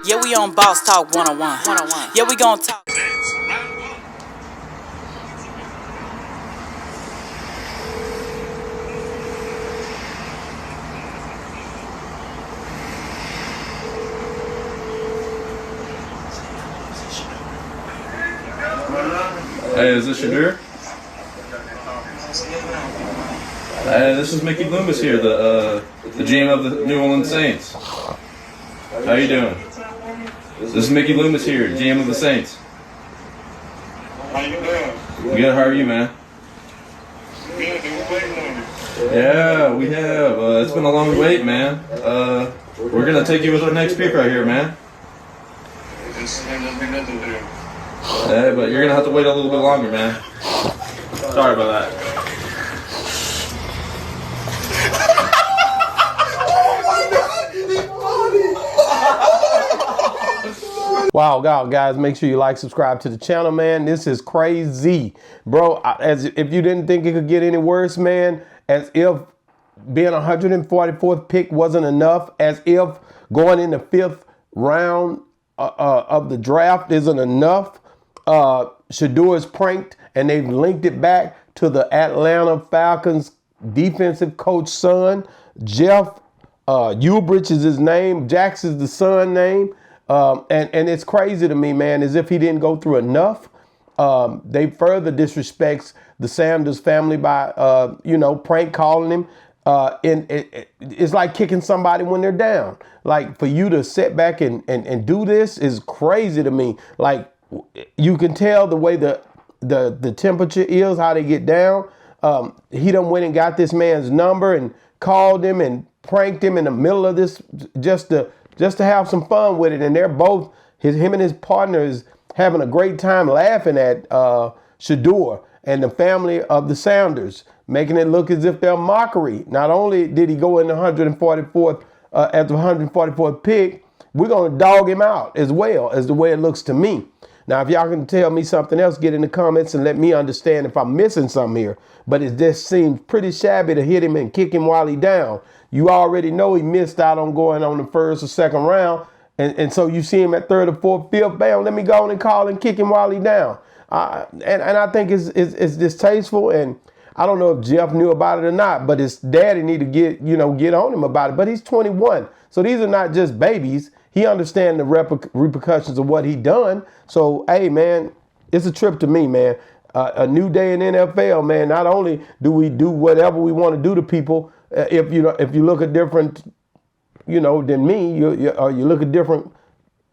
Yeah, we on Boss Talk 101. Yeah, we gonna talk. Hey, is this Shedeur? Hey, this is Mickey Loomis here, the GM of the New Orleans Saints. How you doing? This is Mickey Loomis here, GM of the Saints. How you doing? Good, how are you, man? Good, we're waiting on you. Yeah, we have. It's been a long wait, man. We're gonna take you with our next pick right here, man. This ain't gonna be nothing to do. Hey, but you're gonna have to wait a little bit longer, man. Sorry about that. Wow, guys, make sure you like, subscribe to the channel, man. This is crazy, bro. As if you didn't think it could get any worse, man, as if being 144th pick wasn't enough, as if going in the 5th round of the draft isn't enough. Shedeur is pranked, and they've linked it back to the Atlanta Falcons defensive coach son. Jeff Ulbrich is his name. Jax is the son name. And it's crazy to me, man, as if he didn't go through enough. They further disrespects the Sanders family by, prank calling him. It's like kicking somebody when they're down. Like, for you to sit back and do this is crazy to me. Like, you can tell the way the temperature is, how they get down. He done went and got this man's number and called him and pranked him in the middle of this just to have some fun with it. And they're both, him and his partner is having a great time laughing at Shedeur and the family of the Sounders, making it look as if they're mockery. Not only did he go in the 144th at the 144th pick, we're going to dog him out as well, as the way it looks to me. Now, if y'all can tell me something else, get in the comments and let me understand if I'm missing something here. But it just seems pretty shabby to hit him and kick him while he's down. You already know he missed out on going on the 1st or 2nd round. And so you see him at 3rd or 4th, 5th, bam, let me go and call and kick him while he's down. And I think it's distasteful. And I don't know if Jeff knew about it or not, but his daddy need to get on him about it. But he's 21. So these are not just babies. He understands the repercussions of what he done. So, hey, man, it's a trip to me, man. A new day in NFL, man. Not only do we do whatever we want to do to people, if you look at different, than me, you look at different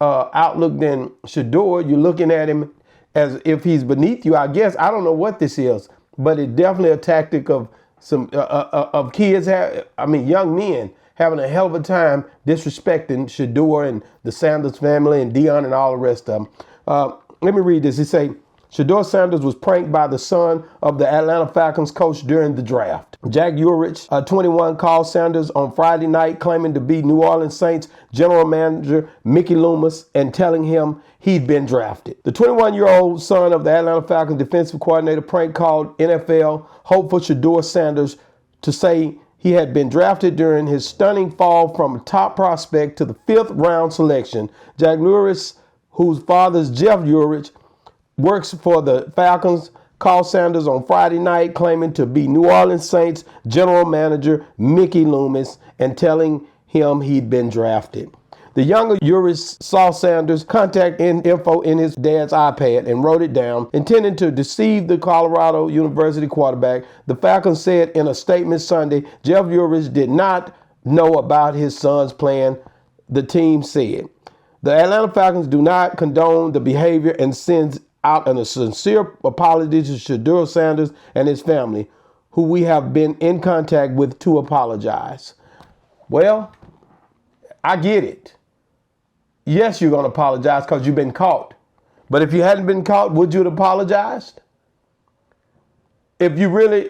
outlook than Shedeur, you're looking at him as if he's beneath you. I guess I don't know what this is, but it's definitely a tactic of some of kids, young men having a hell of a time disrespecting Shedeur and the Sanders family and Dion and all the rest of them. Let me read this. It say, Shedeur Sanders was pranked by the son of the Atlanta Falcons coach during the draft. Jack Ulrich, 21, called Sanders on Friday night claiming to be New Orleans Saints general manager Mickey Loomis and telling him he'd been drafted. The 21-year-old son of the Atlanta Falcons defensive coordinator prank called NFL hopeful Shedeur Sanders to say he had been drafted during his stunning fall from a top prospect to the 5th round selection. Jack Ulrich, whose father's Jeff Ulrich, works for the Falcons, called Sanders on Friday night claiming to be New Orleans Saints general manager Mickey Loomis and telling him he'd been drafted. The younger Ulrich saw Sanders' contact info in his dad's iPad and wrote it down, intending to deceive the Colorado University quarterback. The Falcons said in a statement Sunday, Jeff Ulrich did not know about his son's plan, the team said. The Atlanta Falcons do not condone the behavior and sends out a sincere apology to Shedeur Sanders and his family, who we have been in contact with to apologize. Well, I get it. Yes, you're going to apologize because you've been caught. But if you hadn't been caught, would you have apologized? If you really,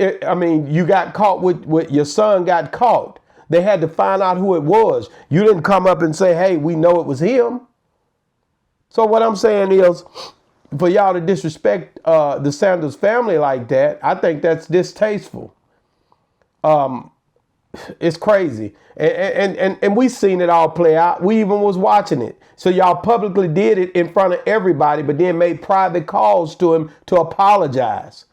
you got caught with your son got caught. They had to find out who it was. You didn't come up and say, hey, we know it was him. So what I'm saying is, for y'all to disrespect the Sanders family like that, I think that's distasteful. it's crazy. And we seen it all play out. We even was watching it. So y'all publicly did it in front of everybody, but then made private calls to him to apologize.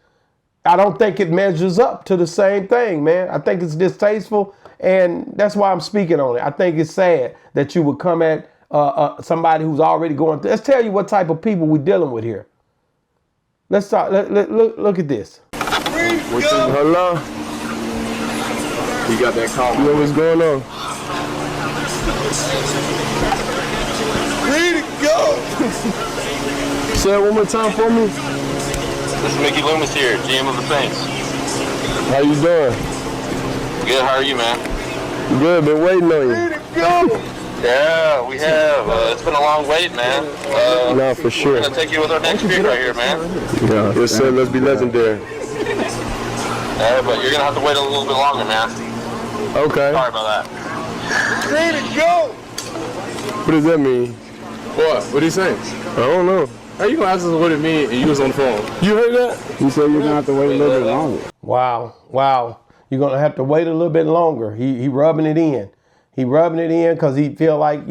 I don't think it measures up to the same thing, man. I think it's distasteful, and that's why I'm speaking on it. I think it's sad that you would come at somebody who's already going through. Let's tell you what type of people we're dealing with here. Let's talk. Look at this. Hello? You got that call. You know what's going on? Ready to go! Say it one more time for me. This is Mickey Loomis here, GM of the Saints. How you doing? Good, how are you, man? Good, been waiting on you. Ready to go! Yeah, we have. It's been a long wait, man. No, for sure. We're going to take you with our next pick right here, man. Yeah, yes, sir. Let's be legendary. But you're going to have to wait a little bit longer, man. Okay. Sorry about that. Ready to go! What does that mean? What? What are you saying? I don't know. How you gonna ask us what it means and you was on the phone? You heard that? He said you're gonna have to wait a little bit longer. Wow. You're gonna have to wait a little bit longer. He rubbing it in. He rubbing it in because he feel like,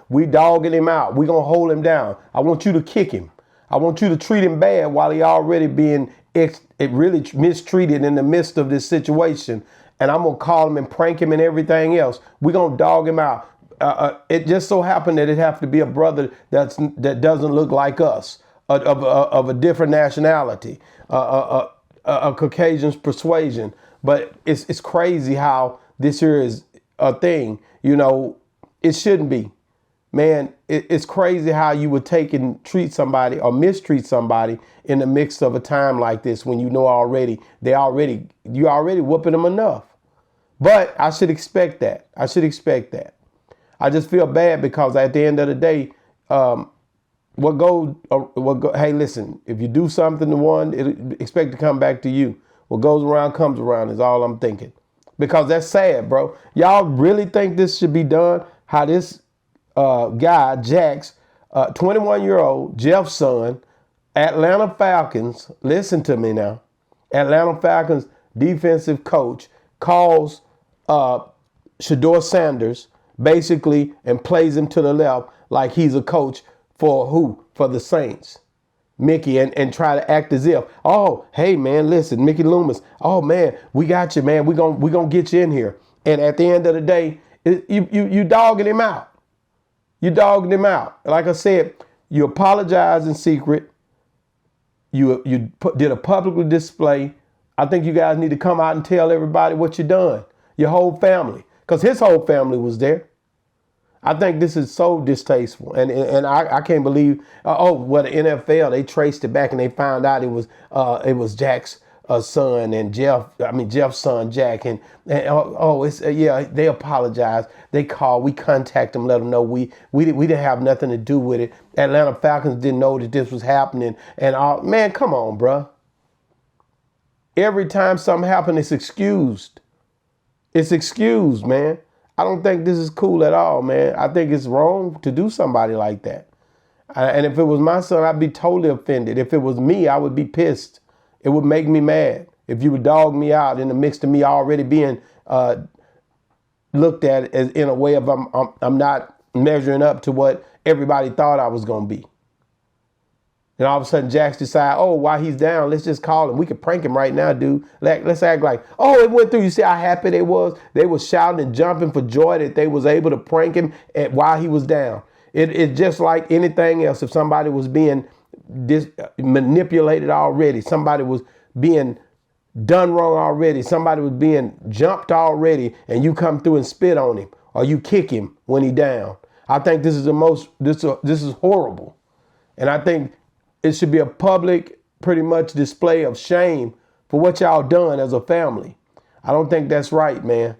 we dogging him out. We gonna hold him down. I want you to kick him. I want you to treat him bad while he already being really mistreated in the midst of this situation. And I'm gonna call him and prank him and everything else. We gonna dog him out. It just so happened that it have to be a brother that doesn't look like us, of a different nationality, a Caucasian persuasion. But it's crazy how this here is a thing. It shouldn't be. Man, it's crazy how you would take and treat somebody or mistreat somebody in the midst of a time like this when you already whooping them enough. But I should expect that. I just feel bad because at the end of the day, hey, listen, if you do something to one, expect to come back to you. What goes around comes around is all I'm thinking. Because that's sad, bro. Y'all really think this should be done? How this guy, Jax, 21-year-old, Jeff's son, Atlanta Falcons, listen to me now, Atlanta Falcons defensive coach calls Shedeur Sanders basically and plays him to the left like he's a coach for who? For the Saints. Mickey, and try to act as if, oh, hey, man, listen, Mickey Loomis, oh, man, we got you, man. We gonna get you in here. And at the end of the day, you dogging him out. You dogging him out. Like I said, you apologize in secret. You did a public display. I think you guys need to come out and tell everybody what you done. Your whole family. Because his whole family was there. I think this is so distasteful, and I can't believe. The NFL, they traced it back and they found out it was Jack's son and Jeff's son Jack, and they apologized. They called, we contacted them, let them know we didn't have nothing to do with it. Atlanta Falcons didn't know that this was happening, and man, come on, bruh. Every time something happens, it's excused. It's excused, man. I don't think this is cool at all, man. I think it's wrong to do somebody like that. And if it was my son, I'd be totally offended. If it was me, I would be pissed. It would make me mad if you would dog me out in the midst of me already being looked at as in a way of I'm not measuring up to what everybody thought I was going to be. And all of a sudden, Jax decide, while he's down, let's just call him. We could prank him right now, dude. Let's act like, it went through. You see how happy they was? They was shouting and jumping for joy that they was able to prank him while he was down. It's just like anything else. If somebody was being manipulated already, somebody was being done wrong already, somebody was being jumped already, and you come through and spit on him or you kick him when he down. I think this is this is horrible. And I think it should be a public, pretty much display of shame for what y'all done as a family. I don't think that's right, man.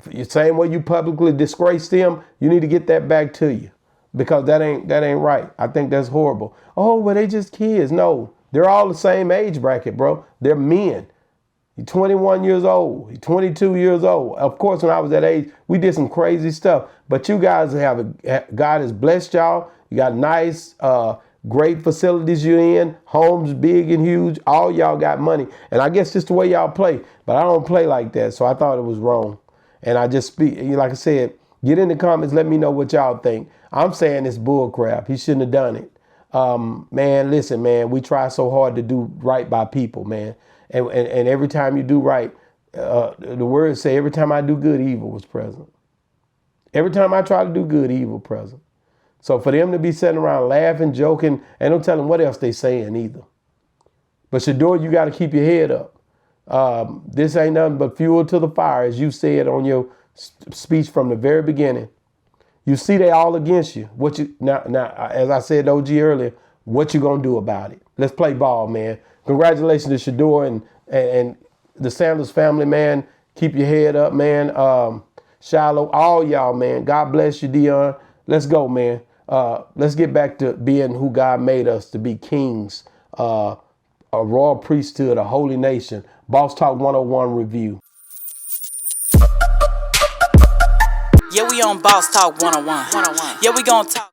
The same way you publicly disgraced them, you need to get that back to you, because that ain't right. I think that's horrible. They just kids. No, they're all the same age bracket, bro. They're men. You're 21 years old. You're 22 years old. Of course, when I was that age, we did some crazy stuff. But you guys God has blessed y'all. You got nice, great facilities you're in, homes big and huge. All y'all got money. And I guess just the way y'all play. But I don't play like that, so I thought it was wrong. And I just speak, like I said, get in the comments, let me know what y'all think. I'm saying it's bull crap. He shouldn't have done it. Man, listen, man, we try so hard to do right by people, man. And every time you do right, the words say, every time I do good, evil was present. Every time I try to do good, evil present. So for them to be sitting around laughing, joking, and don't tell them what else they saying either. But Shedeur, you got to keep your head up. This ain't nothing but fuel to the fire, as you said on your speech from the very beginning. You see they all against you. What you now, as I said to OG earlier, what you gonna do about it? Let's play ball, man. Congratulations to Shedeur and the Sanders family, man. Keep your head up, man. Shiloh, all y'all, man. God bless you, Dion. Let's go, man. Let's get back to being who God made us to be, kings, a royal priesthood, a holy nation. Boss Talk 101 review. Yeah, we on Boss Talk 101. Yeah, we gonna talk.